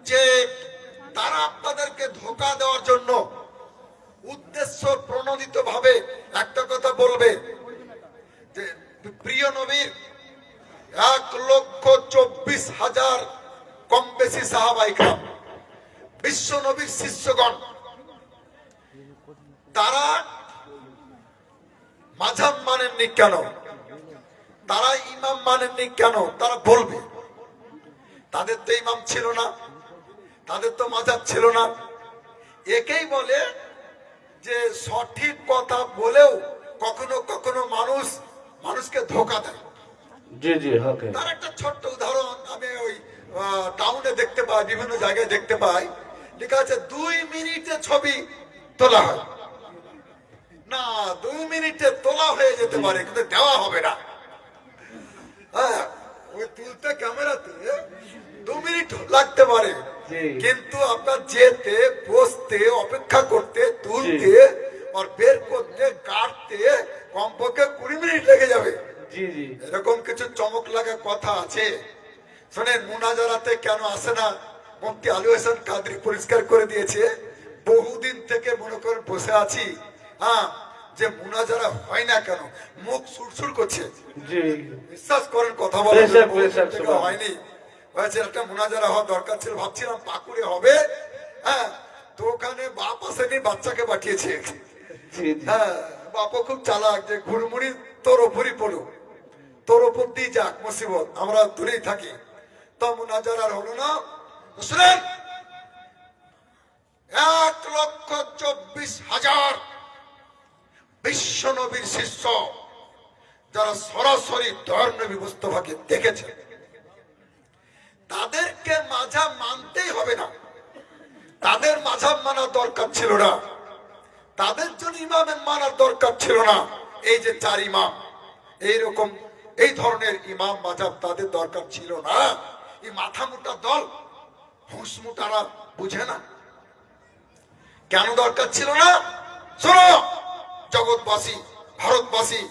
যে তারা আপনাদেরকে ধোঁকা দেওয়ার জন্য উদ্দেশ্য প্রণোদিত ভাবে একটা কথা বলবে যে প্রিয় নবীর 1,24,000 কম বেশি সাহাবায়ে কেরাম, বিশ্ব নবীর শিষ্যগণ, তারা মাযহাব মানেননি কেন, তারা ইমাম মানেননি কেন, তারা বলবে। তাদের তো ইমাম ছিল না, তাদের তো মাযহাব ছিল না। একেই বলে যে সঠিক কথা বলেও কখনো কখনো মানুষকে ধোঁকা দেয়। जी जी हक है তার একটা ছোট্ট উদাহরণ আমি ওই টাউনে দেখতে পাই, বিভিন্ন জায়গায় দেখতে পাই, লেখা আছে 2 মিনিটে ছবি তোলা হয়। না, 2 মিনিটে তোলা হয়ে যেতে পারে, কিন্তু দেওয়া হবে না। হ্যাঁ, ওই তুলতে ক্যামেরাতে 2 মিনিট লাগতে পারে, জি। কিন্তু আপনার যেতে, বসতে, অপেক্ষা করতে, তুলতে আর বের করতে, কাটতে কমপক্ষে 20 মিনিট লেগে যাবে। जी जी এরকম কিছু চমক লাগা কথা আছে। শোনেন, মুনাজারাতে কেন আসে না মুফতি আলী হোসেন কাদরি পরিষ্কার করে দিয়েছে। বহুদিন থেকে মনে করেন বসে আছি, হ্যাঁ, যে মুনাজারা হয় না কেন, মুখ সুরসুর করছে। जी বিশ্বাস করেন, কথা বলে বেশক, বেশক, সুবহান। হয়নি, হয়েছে একটা মুনাজারা হওয়া দরকার ছিল। ভাবছিলাম পাকুড়ে হবে, হ্যাঁ, তো ওখানে বাপ আসেনি, বাচ্চাকে পাঠিয়েছে। जी जी হ্যাঁ, বাপও খুব চালাক, যে ঘুরমুড়ি তোর ওপরই পড়ো, তোর ওপর দিয়ে যাক মুসিবত, আমরা দূরেই থাকি। তো মুনাজার আর হলো না। শুনেন, 1,24,000 বিশ্ব নবীর শিষ্য, যারা সরাসরি দয়ার নবী মুস্তাফাকে দেখেছেন, তাদেরকে মাযহাব মানতেই হবে না। তাদের মাযহাব মানা দরকার ছিল না, তাদের জন্য ইমামের মানার দরকার ছিল না। এই যে 4 ইমাম, এইরকম এই ধরনের ইমাম মাযহাব তাদের দরকার ছিল না। এই মাথা মোটা দল, হুঁশ মোটারা বুঝে না কেন দরকার ছিল না। শোনো জগৎবাসী, ভারতবাসী,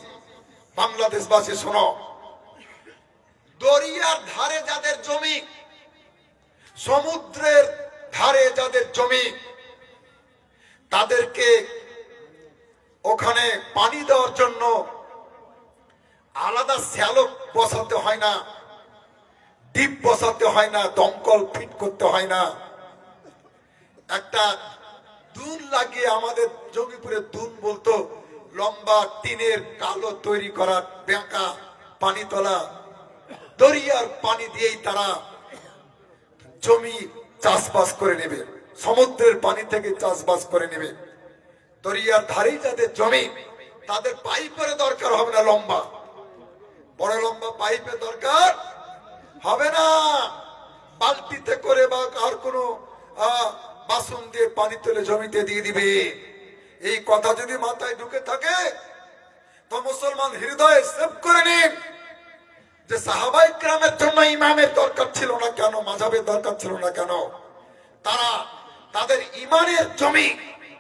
বাংলাদেশবাসী, শোনো, দরিয়ার ধারে যাদের জমি, সমুদ্রের ধারে যাদের জমি, তাদেরকে ওখানে পানি দেওয়ার জন্য আলাদা শ্যালো বসাতে হয় না, ডিপ বসাতে হয় না, দমকল ফিট করতে হয় না। একটা দুন লাগিয়ে, আমাদের জঙ্গিপুরে দুন বলতো, লম্বা টিনের কালো তৈরি করা বেঁকা পানি তোলা দরিয়ার পানি দিয়েই তারা জমি চাষবাস করে নেবে, সমুদ্রের পানি থেকে চাষবাস করে নেবে। দরিয়ার ধারেই যাদের জমি, তাদের পাইপের দরকার হবে না, লম্বা বড় লম্বা পাইপের দরকার হবে না। বালতিতে করে বা আর কোনো বাসন দিয়ে পানি তুলে জমিতে দিয়ে দিবে। এই কথা যদি মাথায় ঢুকে থাকে তো মুসলমান হৃদয়ে সেভ করে নিন যে সাহাবায়ে কেরামের জন্য ইমামের দরকার ছিল না কেন, মাযহাবের দরকার ছিল না কেন? তারা তাদের ইমানের জমি,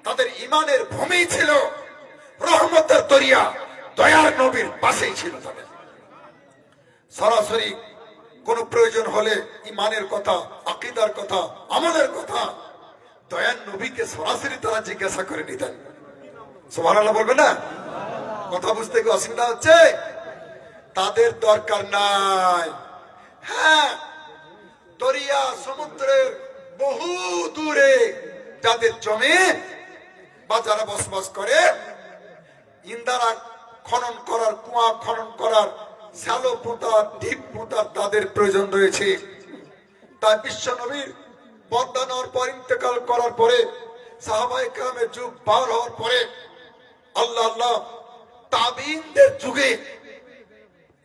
তাদের ইমানের ভূমি ছিল রহমতের দরিয়া, দয়ার নবীর পাশেই ছিল। তাদের সরাসরি কোন প্রয়োজন হলে ইমানের কথা, আকীদার কথা, আমলের কথা দয়ার নবীকে সরাসরি তারা জিজ্ঞাসা করে নিতেন। সুবহানাল্লাহ বলবে না? কথা বুঝতে কি অসুবিধা হচ্ছে? তাদের দরকার নাই। হ্যাঁ, দরিয়া সমুদ্রের বহু দূরে যাদের জমি বা যারা বসবাস করে, ইন্দারা খনন করার, কুয়া খনন করার, শ্যালো পোঁতার, ঢিপ পোঁতার তাদের প্রয়োজন রয়েছে। তাই বিশ্ব নবীর বদানোর পর, ইন্তেকাল করার পরে, সাহাবায়ে কেরামের যুগ পার হওয়ার পরে, আল্লাহ আল্লাহ তাবিঈনদের যুগে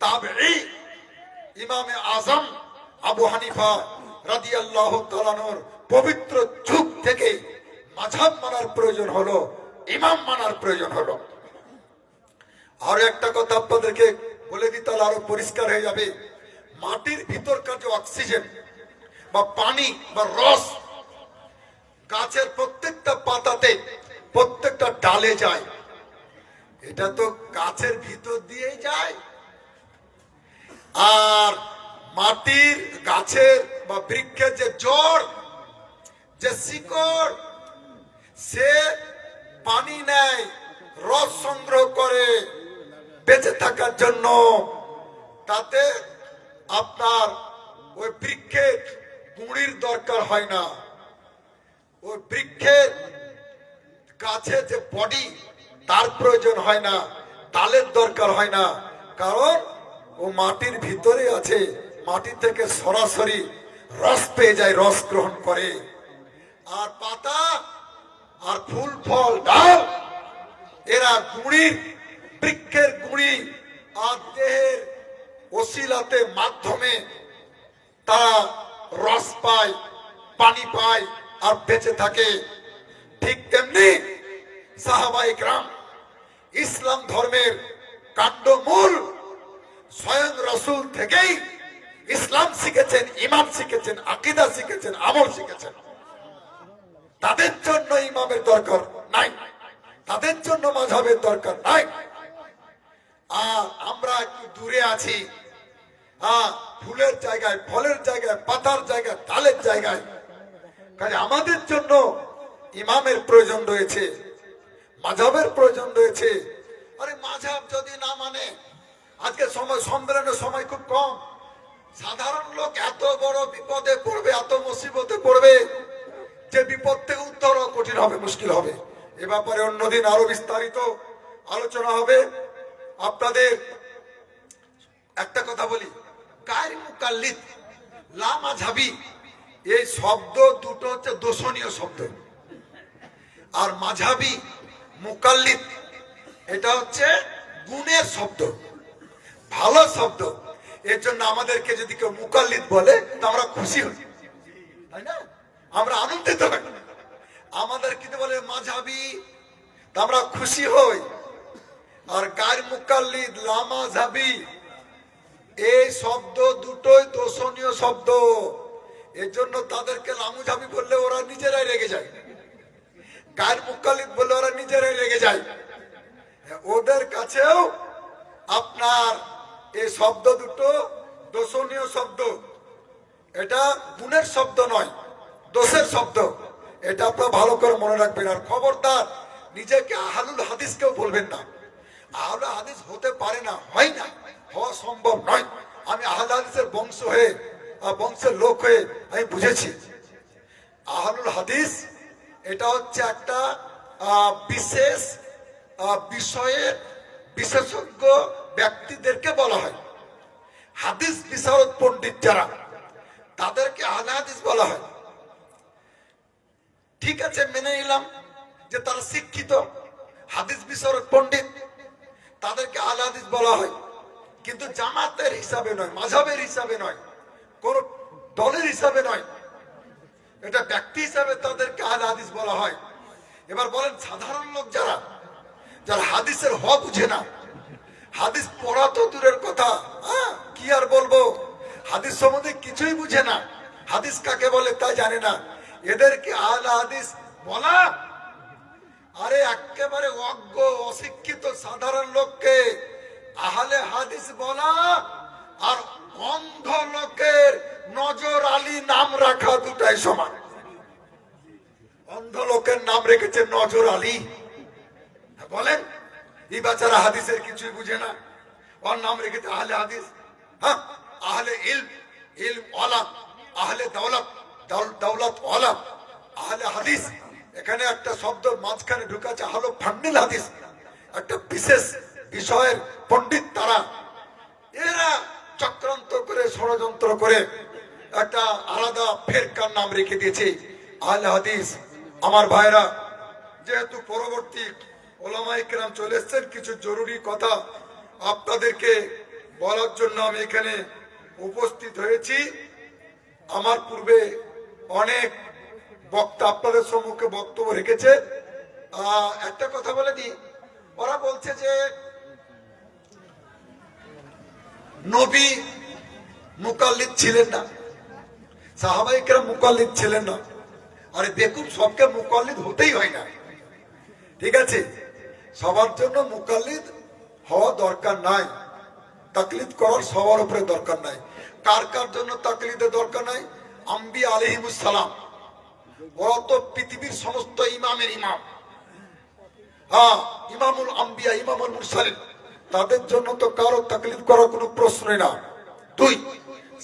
তাবেঈ ইমামে আজম আবু হানিফা রাদিয়াল্লাহু তাআলা আনহুর পবিত্র যুগ থেকে মাযহাব মানার প্রয়োজন হলো, ইমাম মানার প্রয়োজন হলো। আর একটা কথা আপনাদেরকে বলে দিই, তাহলে আরো পরিষ্কার হয়ে যাবে। মাটির ভিতরকার যে অক্সিজেন বা পানি বা রস গাছের প্রত্যেকটা পাতাতে, প্রত্যেকটা ডালে যায়, এটা তো গাছের ভিতর দিয়েই যায়। আর মাটির, গাছের বা বৃক্ষের যে জড়, যে শিকড়, সে পানি নেয়, রস সংগ্রহ করে বেঁচে থাকার জন্য। তাতে আপনার ওই বৃক্ষের গুঁড়ির দরকার হয় না, ওই বৃক্ষের গাছের যে বডি তার প্রয়োজন হয় না, তালের দরকার হয় না, কারণ ও মাটির ভিতরে আছে, মাটি থেকে সরাসরি রস পেয়ে যায়, রস গ্রহণ করে। আর পাতা আর ফুল ফল ডাল, এরা গুঁড়ি, বৃক্ষের গুঁড়ি আর দেহের ওসিলাতে মাধ্যমে তারা রস পায়, পানি পায় আর বেঁচে থাকে। ঠিক তেমনি সাহাবায়ে কেরাম ইসলাম ধর্মের কাণ্ডমূল স্বয়ং রাসূল থেকেই ইসলাম শিখেছেন, ঈমান শিখেছেন, আকীদা শিখেছেন, আমল শিখেছেন। তাদের জন্য ইমামের দরকার নাই, তাদের জন্য মাযহাবের দরকার নাই। আর আমরা একটু দূরে আছি, ফুলের জায়গায়, ফলের জায়গায়, পাতার জায়গায়, ডালের জায়গায়। কাজে আমাদের জন্য ইমামের প্রয়োজন রয়েছে, মাযহাবের প্রয়োজন রয়েছে। আরে মাযহাব যদি না মানে, আজকে সময়, সম্মেলনের সময় খুব কম, সাধারণ লোক এত বড় বিপদে পড়বে, এত মুসিবতে পড়বে যে বিপদ থেকে উদ্ধার কঠিন হবে, মুশকিল হবে। এ ব্যাপারে অন্যদিন আরো বিস্তারিত আলোচনা হবে। আপনাদের একটা কথা বলি, গায়র মুকাল্লিদ, লা মাযহাবী, এই শব্দ দুটো হচ্ছে দোষণীয় শব্দ। আর মাযহাবী, মুকাল্লিদ, এটা হচ্ছে গুণের শব্দ, ভালো শব্দ। এর জন্য আমাদেরকে যদি কেউ মুকাল্লিদ বলে তা আমরা খুশি হই, তাই না? আমরা আনন্দিত হই। আমাদের কিন্তু বলে মাযহাবী, তা আমরা খুশি হই। আর গায়র মুকাল্লিদ, লা মাযহাবী, এই শব্দ দুটোই দোষণীয় শব্দ। এর জন্য তাদেরকে লামুঝাবি বললে ওরা নিজেরাই রেগে যায়, গায়র মুকাল্লিদ বললে ওরা নিজেরাই রেগে যায়। ওদের কাছেও আপনার এই শব্দ দুটো দোষণীয় শব্দ। এটা গুণের শব্দ নয়, দোষের শব্দ। এটা আপনারা ভালো করে মনে রাখবেন। আর খবরদার নিজেকে আহলুল হাদিস কেউ বলবেন না। আহলুল হাদিস হতে পারে না, হয় না, হওয়া সম্ভব নয়। আমি আহলুল হাদিসের বংশ হয়ে, বংশের লোক হয়ে আমি বুঝেছি আহলুল হাদিস এটা হচ্ছে একটা বিশেষ বিষয়ের বিশেষজ্ঞ ব্যক্তিদেরকে বলা হয়। হাদিস বিশারদ পণ্ডিত যারা, তাদেরকে আহলে হাদিস বলা হয়। ঠিক আছে, মেনে নিলাম যে তারা শিক্ষিত হাদিস বিশারদ পণ্ডিত, তাদেরকে আহলে হাদিস বলা হয়। কিন্তু জামাতের হিসাবে নয়, মাযহাবের হিসাবে নয়, কোন দলের হিসাবে নয়, এটা ব্যক্তি হিসাবে তাদেরকে আহলে হাদিস বলা হয়। এবার বলেন সাধারণ লোক যারা, যারা হাদিসের হওয়া বুঝে না, হাদিস পড়া তো দূরের কথা, কি আর বলবো, হাদিস সম্বন্ধে কিছুই বুঝে না, হাদিস কাকে বলে তা জানে না, এদেরকে আহলে হাদিস বলা? আরে একেবারে অজ্ঞ অশিক্ষিত সাধারণ লোককে আহলে হাদিস বলা আর অন্ধ লোকের নজর আলী নাম রাখা দুটাই সমান। অন্ধ লোকের নাম রেখেছে নজর আলী। বলেন এই বাচ্চারা হাদিসের কিছুই বুঝে না, ওর নাম রেখেছে আহলে হাদিস। হ্যাঁ, আহলে ইলম, ইলম ওয়ালা, আহলে দৌলত, দৌলত ওয়ালা, আহলে হাদিস। এখানে একটা শব্দ মাঝখানে ঢুকাচ্ছে, আহলে ফান্নিল হাদিস, একটা বিশেষ বিষয়ের পণ্ডিত তারা। এরা চক্রান্ত করে, ষড়যন্ত্র করে একটা আলাদা ফেরকার নাম রেখে দিয়েছে আহলে হাদিস। আমার ভাইরা, যেহেতু পরবর্তী ওলামায়ে কেরাম চলে এসেছেন, কিছু জরুরি কথা আপনাদেরকে বলার জন্য আমি এখানে উপস্থিত হয়েছি। আমার পূর্বে অনেক বক্তা আপনাদের সম্মুখে বক্তব্য রেখেছে। একটা কথা বলে দিই, ওরা বলছে যে নবী মুকাল্লিদ ছিলেন না, সাহাবায়ে কেরাম মুকাল্লিদ ছিলেন না। আরে দেখুন, সবকে মুকাল্লিদ হতেই হয় না, ঠিক আছে? সবার জন্য মুকাল্লিদ হওয়া দরকার নাই, তাকলিদ করার সবার উপরে দরকার নাই। কার কার জন্য তাকলিদের দরকার নাই? আম্বিয়া আলাইহিমুস সালাম, ওরা তো পৃথিবীর সমস্ত ইমামের ইমাম। হ্যাঁ, ইমামুল আম্বিয়া, ইমামুল মুরসালিন, তাদের জন্য তো কারো তাকলিদ করার কোনো প্রশ্নই না। দুই,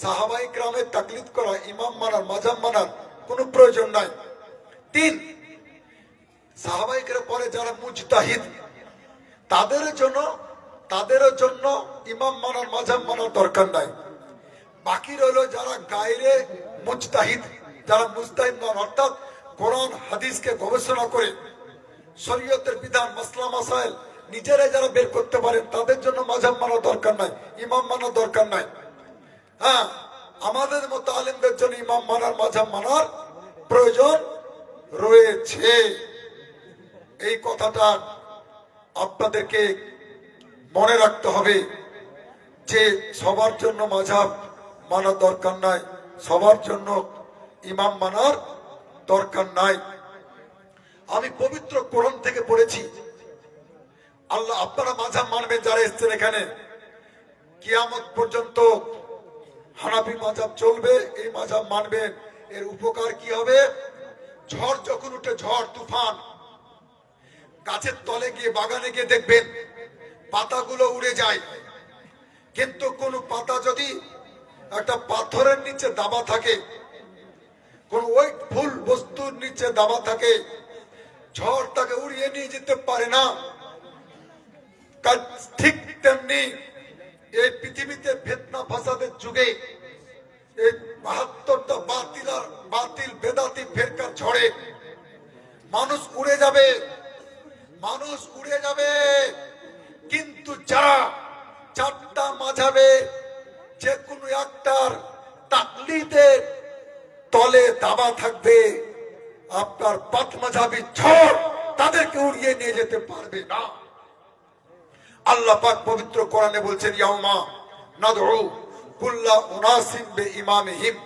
সাহাবায়ে কেরামের তাকলিদ করা, ইমাম মানার, মাযহাব মানার কোনো প্রয়োজন নাই। তিন, সাহাবায়ে কেরাম পরে যারা মুজতাহিদ, তাদেরও জন্য ইমাম মানার, মাযহাব মানার দরকার নাই। বাকি রইল যারা গায়রে মুজতাহিদ, যারা মুজতাহিদ নন, অর্থাৎ কোরআন হাদিসকে গবেষণা করে শরীয়তের বিধান, মাসলা মাসাইল নিজেরাই যারা বের করতে পারেন, তাদের জন্য মাযহাব মানার দরকার নাই, ইমাম মানার দরকার নাই। হ্যাঁ, আমাদের মতো আলেমদের জন্য ইমাম মানার, মাযহাব মানার প্রয়োজন রয়েছে। এই কথাটা আপনাদেরকে মনে রাখতে হবে যে সবার জন্য মাযহাব মানার দরকার নাই, সবার জন্য ইমাম মানার দরকার নাই। আমি পবিত্র কোরআন থেকে পড়েছি, আল্লাহ, আপনারা মাযহাব মানবেন যারা এসেছেন এখানে, কিয়ামত পর্যন্ত হানাফি মাযহাব চলবে, এই মাযহাব মানবেন। এর উপকার কি হবে? ঝড় যখন উঠে, ঝড় তুফান, গাছের তলে গিয়ে, বাগানে গিয়ে দেখবেন পাতাগুলো উড়ে যায়, কিন্তু কোন পাতা যদি একটা পাথরের নিচে দাবা থাকে, কোন ওয়েটফুল বস্তুর নিচে দাবা থাকে, ঝড় তাকে উড়িয়ে নিয়ে যেতে পারে না। ঠিক তেমনি এই পৃথিবীতে ফিতনা ফাসাদের যুগে এই ৭২টা বাতিল বেদাতি ফেরকার ঝড়ে মানুষ উড়ে যাবে, মানুষ উড়ে যাবে। কিন্তু যারা চারটা মাযহাবে যে কোনো একটার তাকলিদের তলে দাবা থাকবে, আপনার পাঁচ মাযহাবী ঝড় তাদেরকে উড়িয়ে নিয়ে যেতে পারবে না। আল্লাহ পাক পবিত্র কোরআনে বলছেন, ইয়াউমা নাদউ কুল্লা উনাসিম বিইমামিহিম।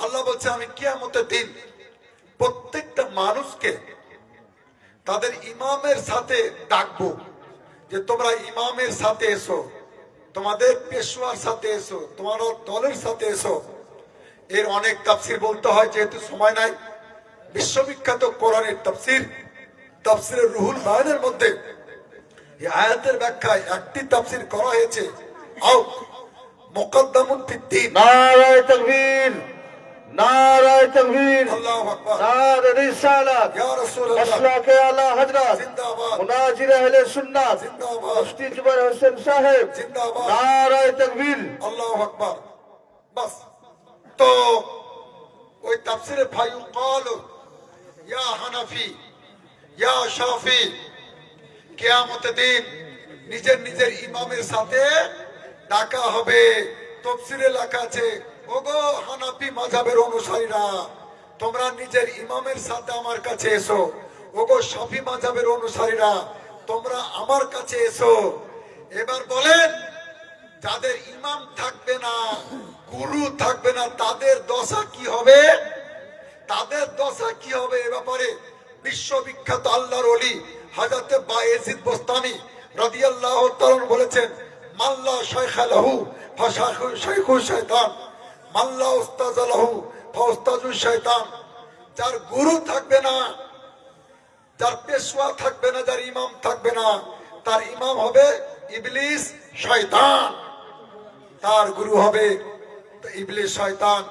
আল্লাহ বলছে, আমি কিয়ামতের দিন প্রত্যেকটা মানুষকে তাদের ইমামের সাথে ডাকবো, যে তোমরা ইমামের সাথে এসো, তোমাদের পেশওয়ার সাথে এসো, তোমার দলের সাথে এসো। এর অনেক তাফসির বলতে হয়, যেহেতু সময় নাই। বিশ্ববিখ্যাত কোরআনের তাফসির, তাফসিরের রুহুল মায়ানের মধ্যে এই আয়াতের ব্যাখ্যায় একটি তাফসির করা হয়েছে, আও মুকদ্দামুন ফিদ্দীন। নারায়ে তাকবীর, নারায়ে তাকবীর, আল্লাহু আকবার, নারে রিসালাত, ইয়া রাসূলুল্লাহ, মাসলাকে আলা হযরত জিন্দাবাদ, মুনাজির আহলে সুন্নাত জিন্দাবাদ, মুফতি জুবাইর হোসেন সাহেব, জিন্দাবাদ, নারায়ে তাকবীর। আল্লাহু আকবার। বাস, তো ওই তাফসিরে ফায়ু ক্বালু ইয়া হানাফি ইয়া শাফি, কিয়ামতের দিন নিজের নিজের ইমামের সাথে ডাকা হবে। তাফসিরে লেখা আছে, ওগো হানাফি মাযহাবের অনুসারীরা, তোমরা নিজের ইমামের সাথে আমার কাছে এসো। ওগো শাফি মাযহাবের অনুসারীরা, তোমরা আমার কাছে এসো। এবার বলেন, যাদের ইমাম থাকবে না, গুরু থাকবে না, তাদের দশা কি হবে? তাদের দশা কি হবে? এ ব্যাপারে বিশ্ববিখ্যাত আল্লাহর ওলি হযরত বায়েজিদ বোস্তামি রাদিয়াল্লাহু তাআলা বলেছেন, মাল্লা শাইখা লাহু ফাশাইখু শাইতান, মাল্লা উস্তাজ লাহু ফাউস্তাজু শাইতান। যার গুরু থাকবে না, যার পেশওয়া থাকবে না, যার ইমাম থাকবে না, তার ইমাম হবে ইবলিস শয়তান, তার গুরু হবে ইবলিস শয়তান।